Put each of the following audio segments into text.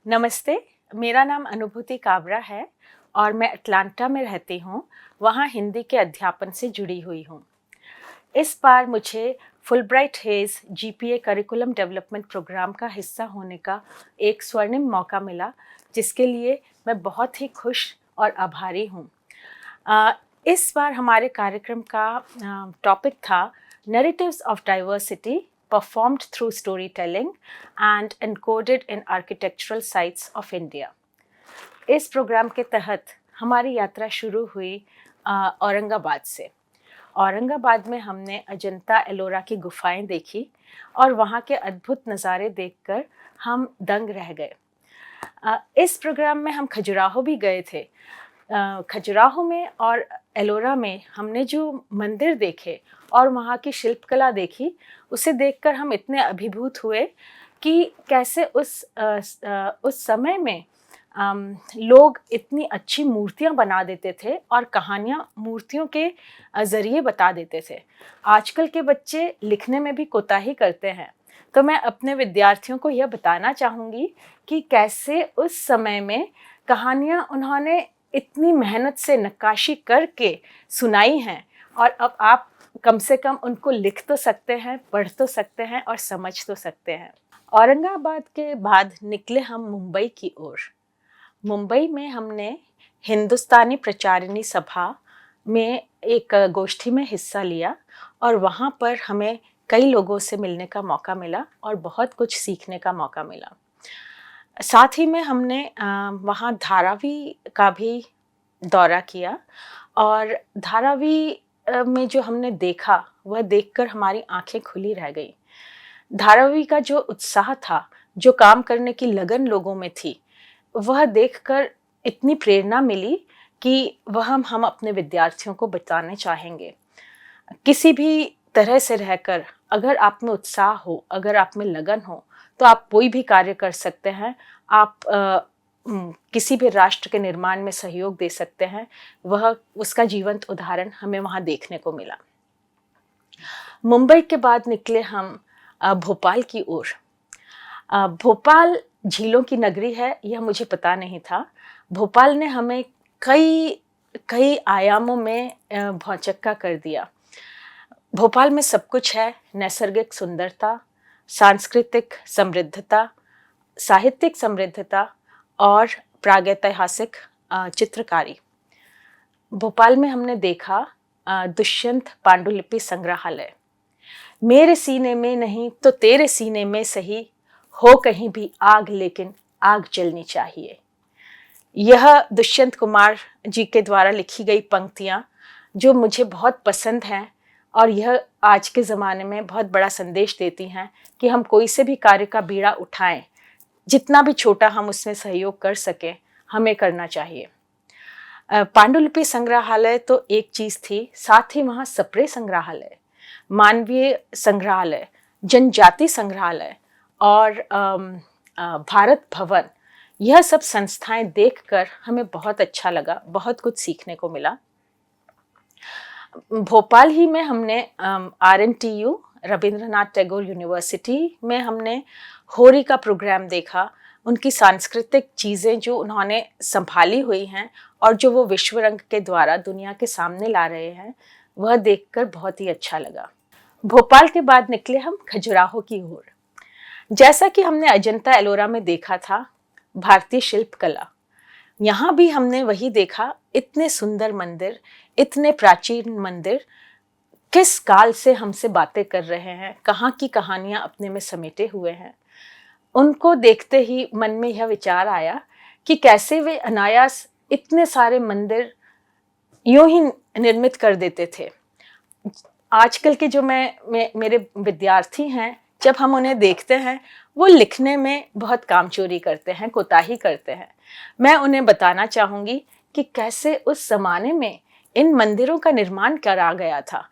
नमस्ते, मेरा नाम अनुभूति काबरा है और मैं अटलांटा में रहती हूँ। वहाँ हिंदी के अध्यापन से जुड़ी हुई हूँ। इस बार मुझे Fulbright Hays GPA curriculum development program का हिस्सा होने का एक स्वर्णिम मौका मिला, जिसके लिए मैं बहुत ही खुश और आभारी हूँ। इस बार हमारे कार्यक्रम का टॉपिक था narratives of diversity performed through storytelling and encoded in architectural sites of India। इस प्रोग्राम के तहत हमारी यात्रा शुरू हुई औरंगाबाद से। औरंगाबाद में हमने अजंता एलोरा की गुफाएं देखी और वहाँ के अद्भुत नज़ारे देखकर हम दंग रह गए। इस प्रोग्राम में हम खजुराहो भी गए थे। खजुराहो में और एलोरा में हमने जो मंदिर देखे और वहाँ की शिल्पकला देखी, उसे देखकर हम इतने अभिभूत हुए कि कैसे उस समय में लोग इतनी अच्छी मूर्तियाँ बना देते थे और कहानियाँ मूर्तियों के ज़रिए बता देते थे। आजकल के बच्चे लिखने में भी कोताही करते हैं, तो मैं अपने विद्यार्थियों को यह बताना चाहूँगी कि कैसे उस समय में कहानियाँ उन्होंने इतनी मेहनत से नक्काशी करके सुनाई हैं और अब आप कम से कम उनको लिख तो सकते हैं, पढ़ तो सकते हैं और समझ तो सकते हैं। औरंगाबाद के बाद निकले हम मुंबई की ओर। मुंबई में हमने हिंदुस्तानी प्रचारिणी सभा में एक गोष्ठी में हिस्सा लिया और वहाँ पर हमें कई लोगों से मिलने का मौका मिला और बहुत कुछ सीखने का मौका मिला। साथ ही में हमने वहाँ धारावी का भी दौरा किया और धारावी में जो हमने देखा वह देखकर हमारी आंखें खुली रह गई। धारावी का जो उत्साह था, जो काम करने की लगन लोगों में थी, वह देखकर इतनी प्रेरणा मिली कि वह हम अपने विद्यार्थियों को बताने चाहेंगे। किसी भी तरह से रहकर अगर आप में उत्साह हो, अगर आप में लगन हो, तो आप कोई भी कार्य कर सकते हैं। आप किसी भी राष्ट्र के निर्माण में सहयोग दे सकते हैं। वह उसका जीवंत उदाहरण हमें वहाँ देखने को मिला। मुंबई के बाद निकले हम भोपाल की ओर। भोपाल झीलों की नगरी है, यह मुझे पता नहीं था। भोपाल ने हमें कई आयामों में भौचक्का कर दिया। भोपाल में सब कुछ है, नैसर्गिक सुंदरता, सांस्कृतिक समृद्धता, साहित्यिक समृद्धता और प्रागैतिहासिक चित्रकारी। भोपाल में हमने देखा दुष्यंत पांडुलिपि संग्रहालय। मेरे सीने में नहीं तो तेरे सीने में सही, हो कहीं भी आग लेकिन आग जलनी चाहिए। यह दुष्यंत कुमार जी के द्वारा लिखी गई पंक्तियाँ जो मुझे बहुत पसंद हैं और यह आज के ज़माने में बहुत बड़ा संदेश देती हैं कि हम कोई से भी कार्य का बीड़ा उठाएं, जितना भी छोटा हम उसमें सहयोग कर सकें, हमें करना चाहिए। पांडुलिपि संग्रहालय तो एक चीज़ थी, साथ ही वहाँ सप्रे संग्रहालय, मानवीय संग्रहालय, जनजाति संग्रहालय और भारत भवन, यह सब संस्थाएं देखकर हमें बहुत अच्छा लगा, बहुत कुछ सीखने को मिला। भोपाल ही में हमने RNTU रविंद्रनाथ टैगोर यूनिवर्सिटी में हमने होरी का प्रोग्राम देखा। उनकी सांस्कृतिक चीज़ें जो उन्होंने संभाली हुई हैं और जो वो विश्व रंग के द्वारा दुनिया के सामने ला रहे हैं, वह देखकर बहुत ही अच्छा लगा। भोपाल के बाद निकले हम खजुराहो की ओर। जैसा कि हमने अजंता एलोरा में देखा था भारतीय शिल्पकला, यहाँ भी हमने वही देखा। इतने सुंदर मंदिर, इतने प्राचीन मंदिर किस काल से हमसे बातें कर रहे हैं, कहाँ की कहानियाँ अपने में समेटे हुए हैं। उनको देखते ही मन में यह विचार आया कि कैसे वे अनायास इतने सारे मंदिर यूं ही निर्मित कर देते थे। आजकल के जो मेरे विद्यार्थी हैं, जब हम उन्हें देखते हैं, वो लिखने में बहुत कामचोरी करते हैं, कोताही करते हैं। मैं उन्हें बताना चाहूँगी कि कैसे उस ज़माने में इन मंदिरों का निर्माण करा गया था।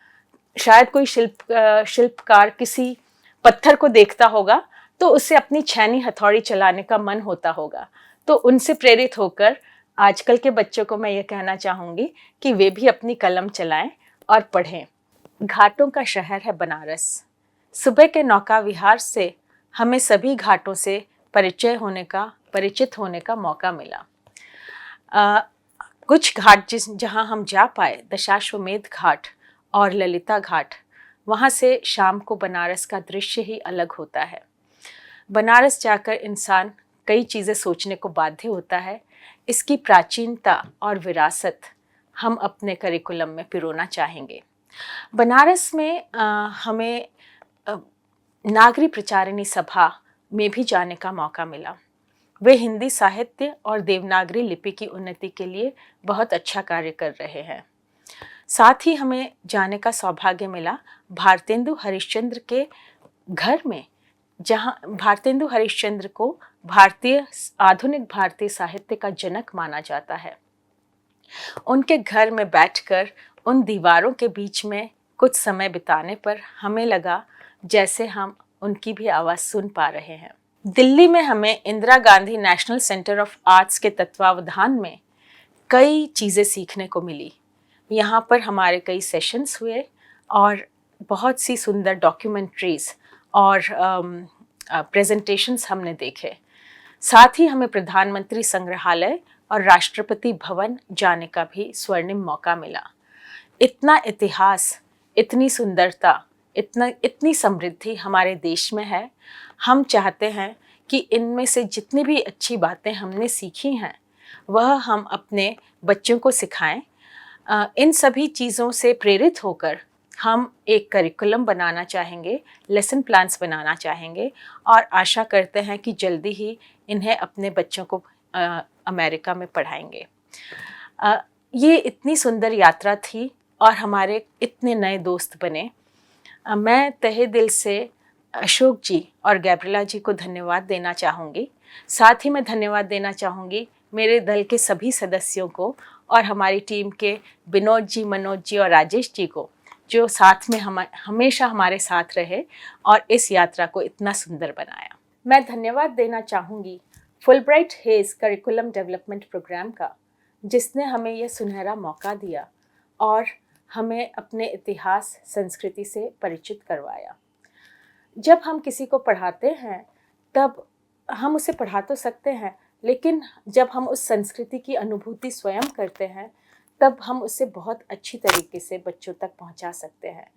शायद कोई शिल्पकार किसी पत्थर को देखता होगा तो उसे अपनी छैनी हथौड़ी चलाने का मन होता होगा। तो उनसे प्रेरित होकर आजकल के बच्चों को मैं ये कहना चाहूँगी कि वे भी अपनी कलम चलाएं और पढ़ें। घाटों का शहर है बनारस। सुबह के नौका विहार से हमें सभी घाटों से परिचय होने का परिचित होने का मौका मिला। कुछ घाट जहाँ हम जा पाए, दशाश्वमेध घाट और ललिता घाट, वहाँ से शाम को बनारस का दृश्य ही अलग होता है। बनारस जाकर इंसान कई चीज़ें सोचने को बाध्य होता है। इसकी प्राचीनता और विरासत हम अपने करिकुलम में पिरोना चाहेंगे। बनारस में हमें नागरी प्रचारिणी सभा में भी जाने का मौका मिला। वे हिंदी साहित्य और देवनागरी लिपि की उन्नति के लिए बहुत अच्छा कार्य कर रहे हैं। साथ ही हमें जाने का सौभाग्य मिला भारतेंदु हरिश्चंद्र के घर में, जहाँ भारतेंदु हरिश्चंद्र को आधुनिक भारतीय साहित्य का जनक माना जाता है। उनके घर में बैठकर उन दीवारों के बीच में कुछ समय बिताने पर हमें लगा जैसे हम उनकी भी आवाज़ सुन पा रहे हैं। दिल्ली में हमें Indira Gandhi national centre of arts के तत्वावधान में कई चीज़ें सीखने को मिली। यहाँ पर हमारे कई सेशंस हुए और बहुत सी सुंदर डॉक्यूमेंट्रीज़ और प्रेजेंटेशंस हमने देखे। साथ ही हमें प्रधानमंत्री संग्रहालय और राष्ट्रपति भवन जाने का भी स्वर्णिम मौका मिला। इतना इतिहास, इतनी सुंदरता, इतनी समृद्धि हमारे देश में है। हम चाहते हैं कि इनमें से जितनी भी अच्छी बातें हमने सीखी हैं वह हम अपने बच्चों को सिखाएं। इन सभी चीज़ों से प्रेरित होकर हम एक करिकुलम बनाना चाहेंगे, लेसन प्लान्स बनाना चाहेंगे और आशा करते हैं कि जल्दी ही इन्हें अपने बच्चों को अमेरिका में पढ़ाएंगे। ये इतनी सुंदर यात्रा थी और हमारे इतने नए दोस्त बने। मैं तहे दिल से अशोक जी और गैब्रिएला जी को धन्यवाद देना चाहूँगी। साथ ही मैं धन्यवाद देना चाहूँगी मेरे दल के सभी सदस्यों को और हमारी टीम के विनोद जी, मनोज जी और राजेश जी को, जो साथ में हमेशा हमारे साथ रहे और इस यात्रा को इतना सुंदर बनाया। मैं धन्यवाद देना चाहूँगी Fulbright Hays curriculum development program का, जिसने हमें यह सुनहरा मौका दिया और हमें अपने इतिहास, संस्कृति से परिचित करवाया। जब हम किसी को पढ़ाते हैं तब हम उसे पढ़ा तो सकते हैं, लेकिन जब हम उस संस्कृति की अनुभूति स्वयं करते हैं तब हम उसे बहुत अच्छी तरीके से बच्चों तक पहुंचा सकते हैं।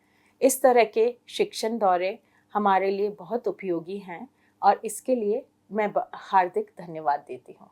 इस तरह के शिक्षण दौरे हमारे लिए बहुत उपयोगी हैं और इसके लिए मैं हार्दिक धन्यवाद देती हूँ।